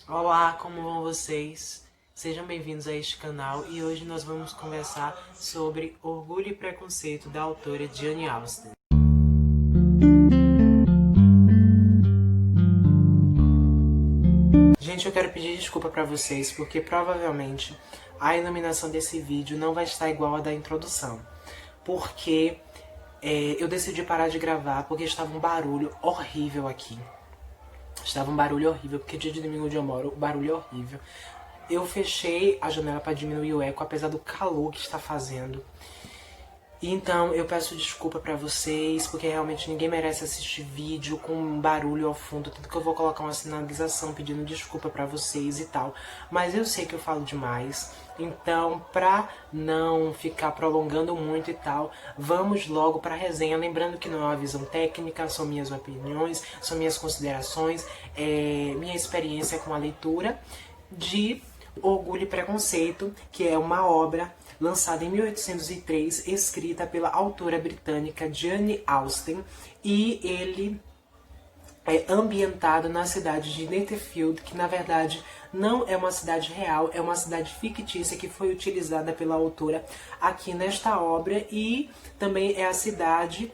Olá, como vão vocês? Sejam bem-vindos a este canal e hoje nós vamos conversar sobre Orgulho e Preconceito da autora Jane Austen. Gente, eu quero pedir desculpa para vocês porque provavelmente a iluminação desse vídeo não vai estar igual à da introdução. Porque eu decidi parar de gravar porque estava um barulho horrível aqui. Estava um barulho horrível, porque dia de domingo onde eu moro, o barulho é horrível. Eu fechei a janela para diminuir o eco, apesar do calor que está fazendo. Então eu peço desculpa pra vocês, porque realmente ninguém merece assistir vídeo com um barulho ao fundo, tanto que eu vou colocar uma sinalização pedindo desculpa pra vocês e tal. Mas eu sei que eu falo demais, então pra não ficar prolongando muito e tal, vamos logo pra resenha. Lembrando que não é uma visão técnica, são minhas opiniões, são minhas considerações, minha experiência com a leitura de Orgulho e Preconceito, que é uma obra lançada em 1803, escrita pela autora britânica Jane Austen, e ele é ambientado na cidade de Netherfield, que na verdade não é uma cidade real, é uma cidade fictícia que foi utilizada pela autora aqui nesta obra, e também é a cidade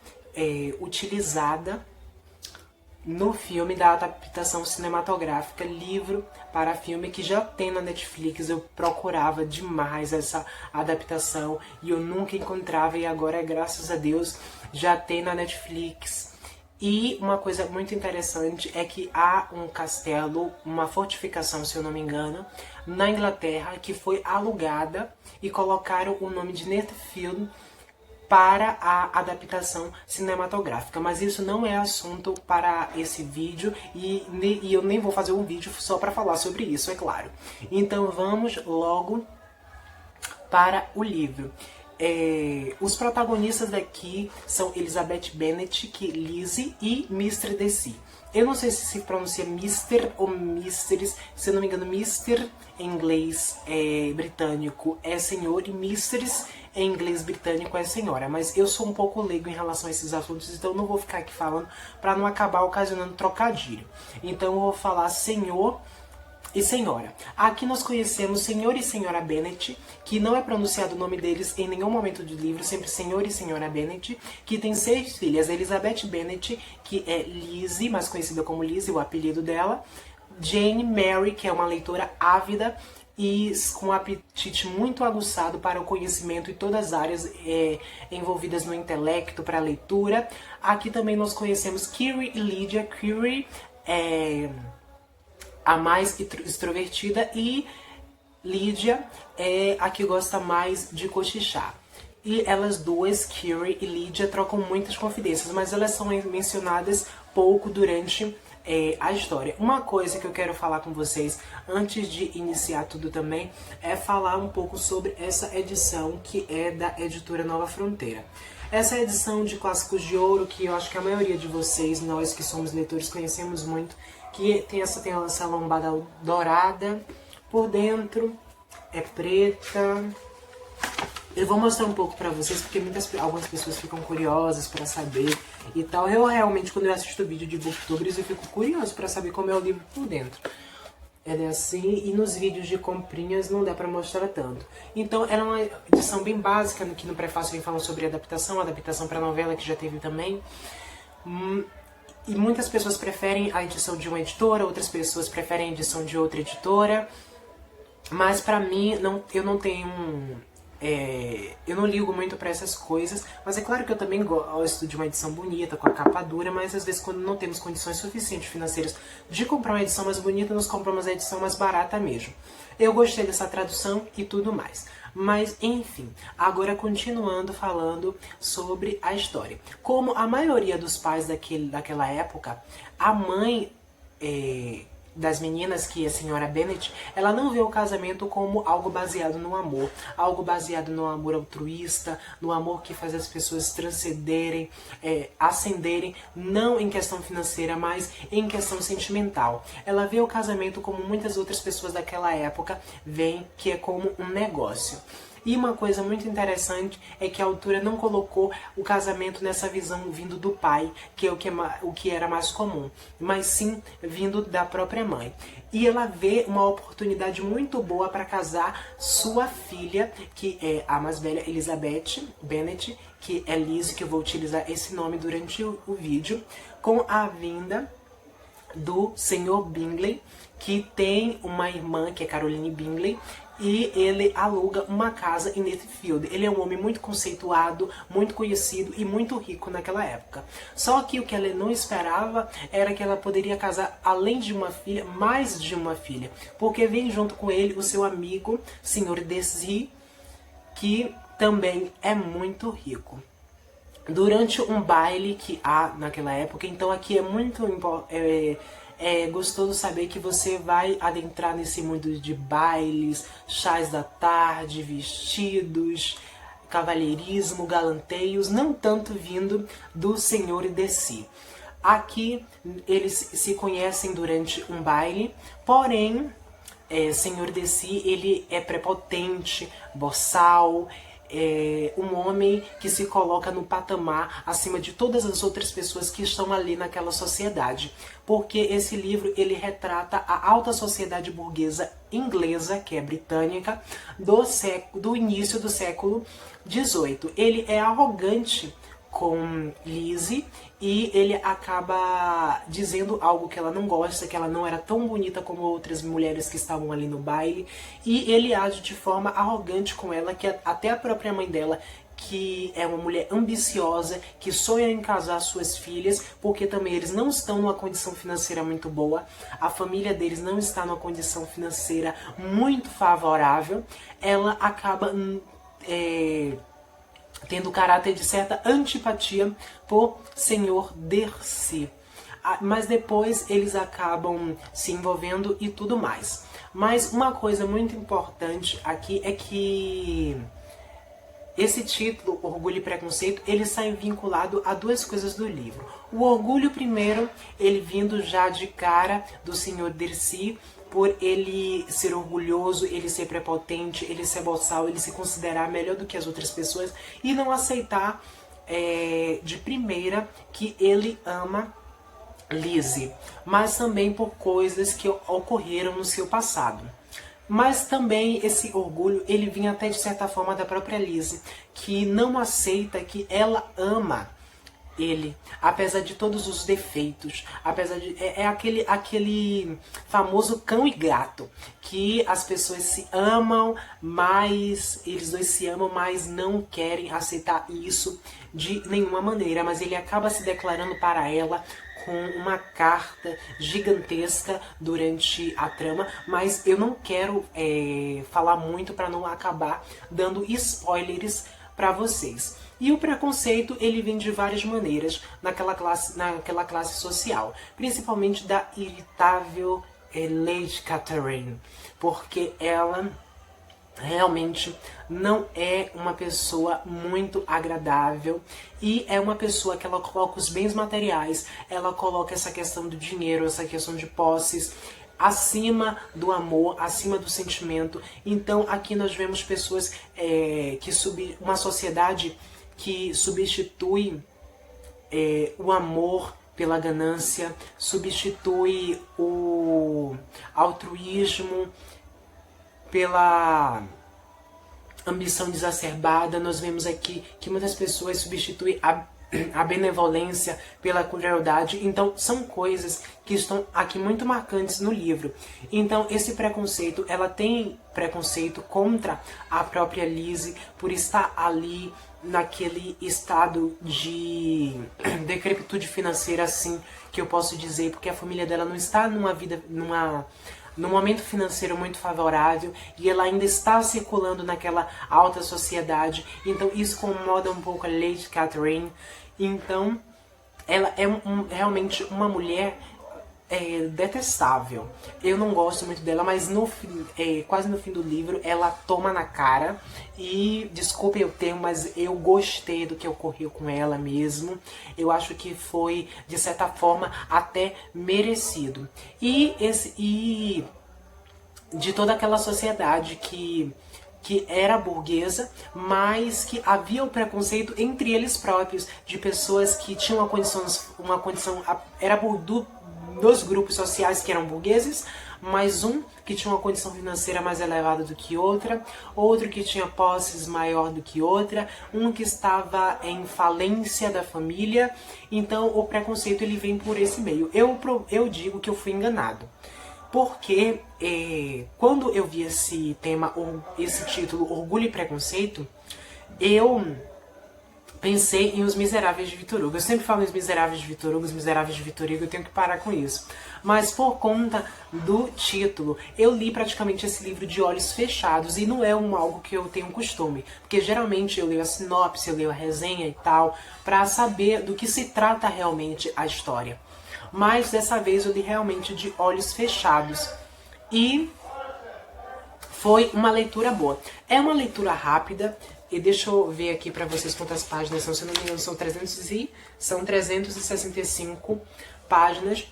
utilizada no filme da adaptação cinematográfica, livro para filme, que já tem na Netflix. Eu procurava demais essa adaptação e eu nunca encontrava, e agora, graças a Deus, já tem na Netflix. E uma coisa muito interessante é que há um castelo, uma fortificação, se eu não me engano, na Inglaterra, que foi alugada e colocaram o nome de Netherfield para a adaptação cinematográfica. Mas isso não é assunto para esse vídeo e eu nem vou fazer um vídeo só para falar sobre isso, é claro. Então vamos logo para o livro. Os protagonistas daqui são Elizabeth Bennet, Lizzie e Mr. Darcy. Eu não sei se pronuncia Mr. ou Misters, se eu não me engano, Mr. em inglês britânico é senhor e Misters em inglês britânico é senhora, mas eu sou um pouco leigo em relação a esses assuntos, então eu não vou ficar aqui falando para não acabar ocasionando trocadilho. Então eu vou falar senhor e senhora. Aqui nós conhecemos senhor e senhora Bennet, que não é pronunciado o nome deles em nenhum momento do livro, sempre senhor e senhora Bennet, que tem 6 filhas. Elizabeth Bennet, que é Lizzie, mais conhecida como Lizzie, o apelido dela. Jane Mary, que é uma leitora ávida e com um apetite muito aguçado para o conhecimento e todas as áreas envolvidas no intelecto, para a leitura. Aqui também nós conhecemos Kyrie e Lydia. Kyrie é a mais extrovertida e Lydia é a que gosta mais de cochichar. E elas duas, Kyrie e Lydia, trocam muitas confidências, mas elas são mencionadas pouco durante a história. Uma coisa que eu quero falar com vocês antes de iniciar tudo também é falar um pouco sobre essa edição que é da editora Nova Fronteira. Essa edição de Clássicos de Ouro, que eu acho que a maioria de vocês, nós que somos leitores, conhecemos muito, que tem essa lombada dourada, por dentro é preta. Eu vou mostrar um pouco pra vocês, porque algumas pessoas ficam curiosas pra saber e tal. Eu realmente, quando eu assisto vídeo de booktubers, eu fico curioso pra saber como é o livro por dentro. Ela é assim, e nos vídeos de comprinhas não dá pra mostrar tanto. Então, ela é uma edição bem básica, que no prefácio vem falando sobre adaptação pra novela, que já teve também. E muitas pessoas preferem a edição de uma editora, outras pessoas preferem a edição de outra editora. Mas pra mim, eu não tenho eu não ligo muito pra essas coisas, mas é claro que eu também gosto de uma edição bonita, com a capa dura, mas às vezes quando não temos condições suficientes financeiras de comprar uma edição mais bonita, nós compramos a edição mais barata mesmo. Eu gostei dessa tradução e tudo mais. Mas, enfim, agora continuando falando sobre a história. Como a maioria dos pais daquela época, a mãe das meninas, que é a senhora Bennet, ela não vê o casamento como algo baseado no amor, algo baseado no amor altruísta, no amor que faz as pessoas transcenderem, ascenderem, não em questão financeira, mas em questão sentimental. Ela vê o casamento como muitas outras pessoas daquela época veem, que é como um negócio. E uma coisa muito interessante é que a autora não colocou o casamento nessa visão vindo do pai, que é o que era mais comum, mas sim vindo da própria mãe. E ela vê uma oportunidade muito boa para casar sua filha, que é a mais velha, Elizabeth Bennet, que é Liz, que eu vou utilizar esse nome durante o vídeo, com a vinda do Sr. Bingley, que tem uma irmã, que é Caroline Bingley, e ele aluga uma casa em Netherfield. Ele é um homem muito conceituado, muito conhecido e muito rico naquela época. Só que o que ela não esperava era que ela poderia casar, além de uma filha, mais de uma filha, porque vem junto com ele o seu amigo, Sr. Darcy, que também é muito rico. Durante um baile que há naquela época, então aqui é muito gostoso saber que você vai adentrar nesse mundo de bailes, chás da tarde, vestidos, cavalheirismo, galanteios, não tanto vindo do Senhor Darcy. Aqui eles se conhecem durante um baile, porém, Senhor Darcy, ele é prepotente, boçal, um homem que se coloca no patamar acima de todas as outras pessoas que estão ali naquela sociedade. Porque esse livro ele retrata a alta sociedade burguesa inglesa, que é britânica, do início do século XVIII. Ele é arrogante com Lizzie e ele acaba dizendo algo que ela não gosta, que ela não era tão bonita como outras mulheres que estavam ali no baile, e ele age de forma arrogante com ela, que até a própria mãe dela, que é uma mulher ambiciosa, que sonha em casar suas filhas, porque também eles não estão numa condição financeira muito boa, a família deles não está numa condição financeira muito favorável, ela acaba tendo caráter de certa antipatia por Sr. Darcy. Mas depois eles acabam se envolvendo e tudo mais. Mas uma coisa muito importante aqui é que esse título, Orgulho e Preconceito, ele sai vinculado a duas coisas do livro. O orgulho, primeiro, ele vindo já de cara do Sr. Darcy, por ele ser orgulhoso, ele ser prepotente, ele ser boçal, ele se considerar melhor do que as outras pessoas e não aceitar de primeira que ele ama Lizzie, mas também por coisas que ocorreram no seu passado. Mas também esse orgulho, ele vinha até de certa forma da própria Lizzie, que não aceita que ela ama ele, apesar de todos os defeitos, apesar de aquele famoso cão e gato, que as pessoas se amam, mas eles dois se amam, mas não querem aceitar isso de nenhuma maneira, mas ele acaba se declarando para ela com uma carta gigantesca durante a trama, mas eu não quero falar muito para não acabar dando spoilers para vocês. E o preconceito, ele vem de várias maneiras naquela classe social, principalmente da irritável Lady Catherine, porque ela realmente não é uma pessoa muito agradável e é uma pessoa que ela coloca os bens materiais, ela coloca essa questão do dinheiro, essa questão de posses acima do amor, acima do sentimento. Então aqui nós vemos pessoas uma sociedade que substitui o amor pela ganância, substitui o altruísmo pela ambição exacerbada. Nós vemos aqui que muitas pessoas substituem a benevolência pela crueldade. Então são coisas que estão aqui muito marcantes no livro. Então esse preconceito, ela tem preconceito contra a própria Lizzie por estar ali naquele estado de decrepitude financeira, assim que eu posso dizer, porque a família dela não está num momento financeiro muito favorável e ela ainda está circulando naquela alta sociedade. Então isso incomoda um pouco a Lady Catherine. Então ela é realmente uma mulher detestável. Eu não gosto muito dela, mas quase no fim do livro ela toma na cara. E desculpem o termo, mas eu gostei do que ocorreu com ela mesmo. Eu acho que foi, de certa forma, até merecido. E de toda aquela sociedade que que era burguesa, mas que havia o preconceito entre eles próprios, de pessoas que tinham uma condição era dos grupos sociais que eram burgueses, mas um que tinha uma condição financeira mais elevada do que outra, outro que tinha posses maior do que outra, um que estava em falência da família. Então o preconceito ele vem por esse meio. Eu digo que eu fui enganado, porque quando eu vi esse tema, esse título, Orgulho e Preconceito, eu pensei em Os Miseráveis de Victor Hugo. Eu sempre falo em Os Miseráveis de Victor Hugo, Os Miseráveis de Victor Hugo, eu tenho que parar com isso. Mas por conta do título, eu li praticamente esse livro de olhos fechados, e não é algo que eu tenho costume, porque geralmente eu leio a sinopse, eu leio a resenha e tal, pra saber do que se trata realmente a história. Mas dessa vez eu li realmente de olhos fechados. E foi uma leitura boa. É uma leitura rápida. E deixa eu ver aqui pra vocês quantas páginas são. Se não me engano, são 365 páginas.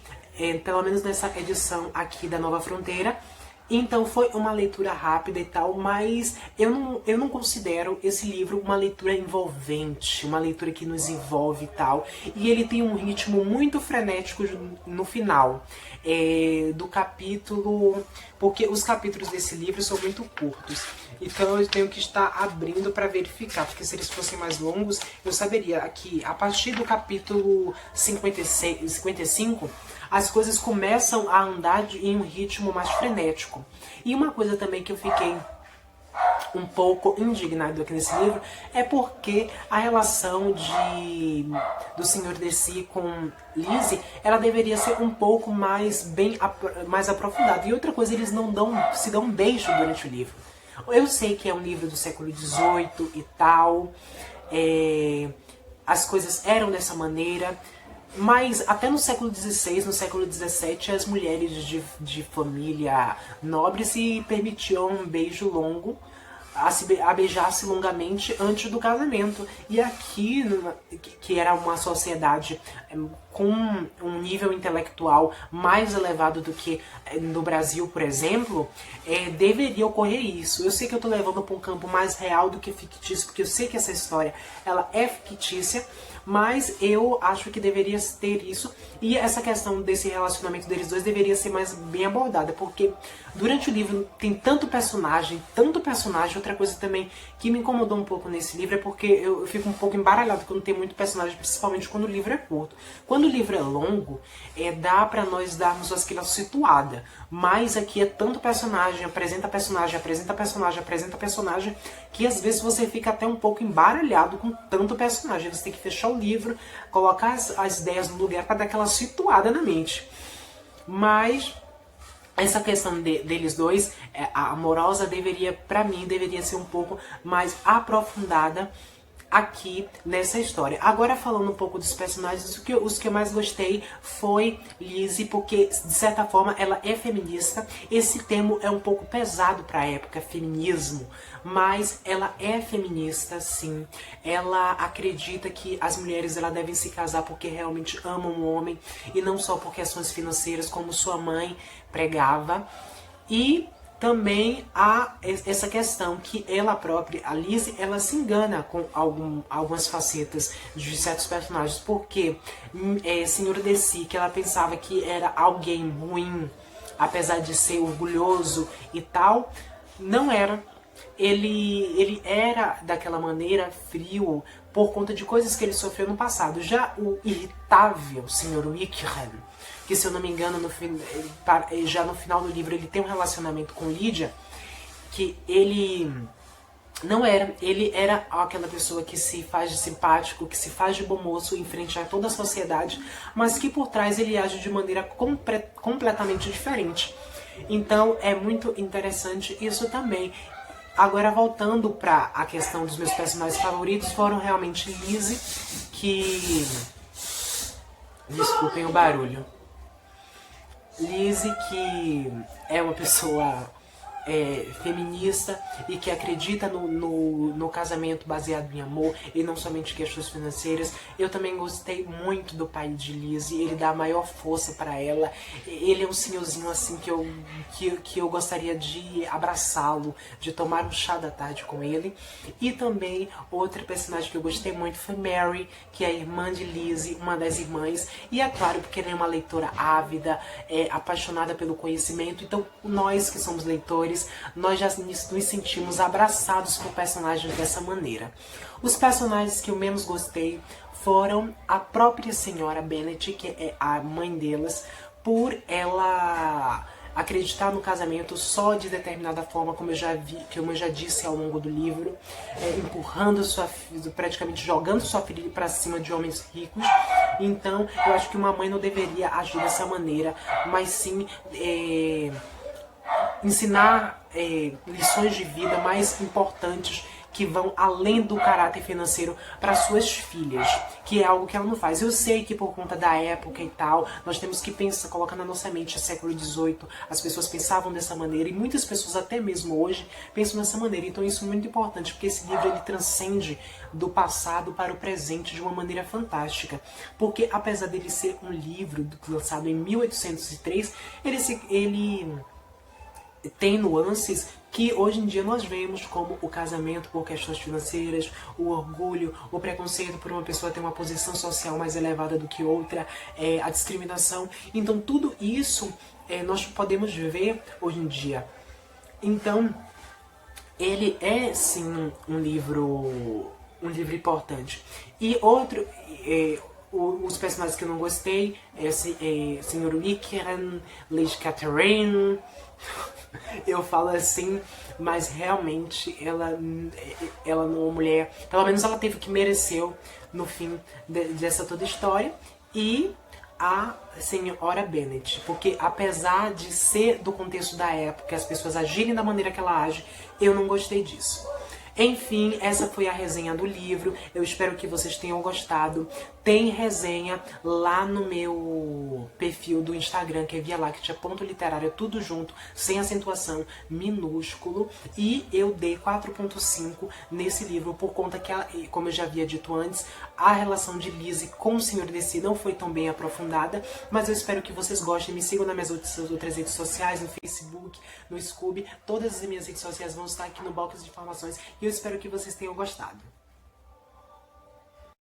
Pelo menos nessa edição aqui da Nova Fronteira. Então foi uma leitura rápida e tal, mas eu não considero esse livro uma leitura envolvente, uma leitura que nos envolve e tal. E ele tem um ritmo muito frenético no final do capítulo, porque os capítulos desse livro são muito curtos. Então eu tenho que estar abrindo para verificar, porque se eles fossem mais longos, eu saberia que a partir do capítulo 55, as coisas começam a andar em um ritmo mais frenético. E uma coisa também que eu fiquei um pouco indignado aqui nesse livro é porque a relação do Sr. Deci com Lizzie, ela deveria ser um pouco mais aprofundada. E outra coisa, eles não se dão um beijo durante o livro. Eu sei que é um livro do século XVIII e tal, as coisas eram dessa maneira, mas até no século XVI, no século XVII, as mulheres de família nobre se permitiam um beijo longo, a beijar-se longamente antes do casamento. E aqui, que era uma sociedade com um nível intelectual mais elevado do que no Brasil, por exemplo, deveria ocorrer isso. Eu sei que eu estou levando para um campo mais real do que fictício, porque eu sei que essa história ela é fictícia, mas eu acho que deveria ter isso, e essa questão desse relacionamento deles dois deveria ser mais bem abordada, porque durante o livro tem tanto personagem. Outra coisa também que me incomodou um pouco nesse livro é porque eu fico um pouco embaralhado quando tem muito personagem, principalmente quando o livro é curto. Quando o livro é longo, dá pra nós darmos aquela situada, mas aqui é tanto personagem, apresenta personagem, que às vezes você fica até um pouco embaralhado com tanto personagem. Você tem que fechar o livro, colocar as ideias no lugar para dar aquela situada na mente. Mas essa questão deles dois, a amorosa, pra mim, deveria ser um pouco mais aprofundada aqui nessa história. Agora, falando um pouco dos personagens, os que eu mais gostei foi Lizzie, porque de certa forma ela é feminista. Esse termo é um pouco pesado para a época, feminismo, mas ela é feminista, sim. Ela acredita que as mulheres devem se casar porque realmente amam o homem e não só por questões financeiras, como sua mãe pregava. E também há essa questão que ela própria, a Lizzie, ela se engana com algumas facetas de certos personagens, porque Sr. Deci, que ela pensava que era alguém ruim, apesar de ser orgulhoso e tal, não era. Ele era daquela maneira frio por conta de coisas que ele sofreu no passado. Já o irritável Sr. Wickham, que se eu não me engano, já no final do livro ele tem um relacionamento com Lydia, que ele não era, ele era aquela pessoa que se faz de simpático, que se faz de bom moço em frente a toda a sociedade, mas que por trás ele age de maneira completamente diferente. Então é muito interessante isso também. Agora, voltando para a questão dos meus personagens favoritos, foram realmente Lizzie, que... desculpem o barulho. Lizzie, que é uma pessoa feminista e que acredita no casamento baseado em amor e não somente questões financeiras. Eu também gostei muito do pai de Lizzie, ele dá a maior força para ela. Ele é um senhorzinho assim que eu gostaria de abraçá-lo, de tomar um chá da tarde com ele. E também outra personagem que eu gostei muito foi Mary, que é a irmã de Lizzie, uma das irmãs. E é claro, porque ela é uma leitora ávida, apaixonada pelo conhecimento. Então nós que somos leitores, nós já nos sentimos abraçados por personagens dessa maneira. Os personagens que eu menos gostei foram a própria senhora Bennet, que é a mãe delas, por ela acreditar no casamento só de determinada forma, como eu já disse ao longo do livro, empurrando praticamente jogando sua filha para cima de homens ricos. Então eu acho que uma mãe não deveria agir dessa maneira, mas sim ensinar lições de vida mais importantes que vão além do caráter financeiro para suas filhas, que é algo que ela não faz. Eu sei que por conta da época e tal, nós temos que pensar, colocar na nossa mente século XVIII, as pessoas pensavam dessa maneira e muitas pessoas até mesmo hoje pensam dessa maneira. Então isso é muito importante, porque esse livro ele transcende do passado para o presente de uma maneira fantástica, porque apesar dele ser um livro lançado em 1803, ele tem nuances que hoje em dia nós vemos, como o casamento por questões financeiras, o orgulho, o preconceito por uma pessoa ter uma posição social mais elevada do que outra, a discriminação. Então tudo isso nós podemos ver hoje em dia. Então ele é sim um livro importante. E outro, os personagens que eu não gostei é Sr. Wickham, Lady Catherine. Eu falo assim, mas realmente ela não é uma mulher, pelo menos ela teve o que mereceu no fim dessa toda história. E a senhora Bennet, porque apesar de ser do contexto da época, as pessoas agirem da maneira que ela age, eu não gostei disso. Enfim, essa foi a resenha do livro. Eu espero que vocês tenham gostado. Tem resenha lá no meu perfil do Instagram, que é vialactia.literária, tudo junto, sem acentuação, minúsculo. E eu dei 4.5 nesse livro por conta que, como eu já havia dito antes, a relação de Lizzie com o Sr. Darcy não foi tão bem aprofundada. Mas eu espero que vocês gostem. Me sigam nas minhas outras redes sociais, no Facebook, no Scoob. Todas as minhas redes sociais vão estar aqui no box de informações. E eu espero que vocês tenham gostado.